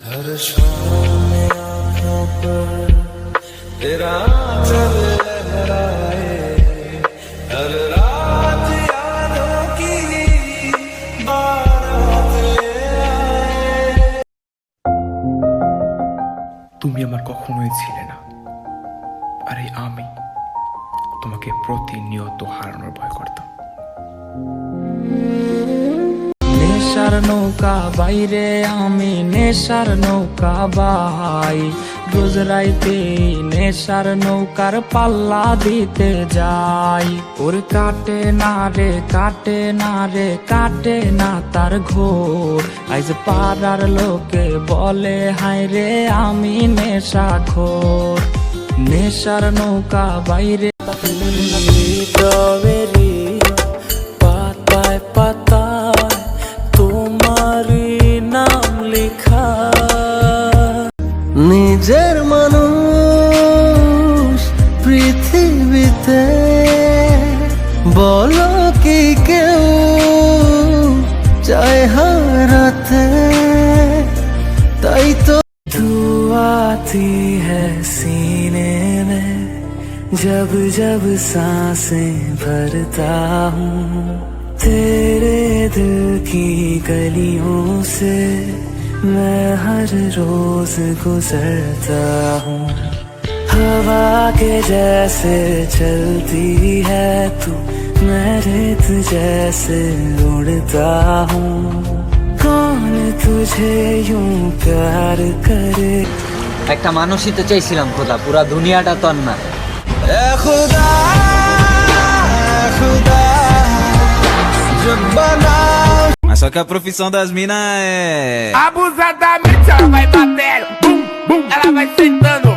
हर शाम आँखों पर तेरा चल लहराए, हर रात यादों की बारात ले आए। তুমি আমার কখনোই ছিলে না, আরে আমি তোমাকে প্রতিনিয়ত হারানোর ভয় করতাম। নেশার নৌকা বাইরে আমি নেশার নৌকা বাই, রোজ রাইতে নেশার নৌকার পাল্লা দিতে যাই। ওর কাটে না রে কাটে না রে কাটে না তার ঘোর, আইজ পাড়ার লোকে বলে হায় রে আমি নেশা খোর। নেশার নৌকা বাইরে পাতায় পাতায় তোমারই নাম লেখা। নিজের মানুষ পৃথিবীতে বলো কি কেউ চায় হারাতে, তাই তো तू आती है सीने में जब जब सांसें भरता हूँ, तेरे दिल की गलियों से मैं हर रोज गुजरता हूँ। हवा के जैसे चलती है तू, मैं रेत जैसे उड़ता हूँ। कौन तुझे यूं प्यार करे। একটা মানুষই তো চাইছিলাম খোদা, পুরা দুনিয়াটা তো আর না। ऐ खुदा खुदा जब बना। Mas só que a profissão das minas é Abusadamente ela vai batendo, bum, bum, ela vai sentando.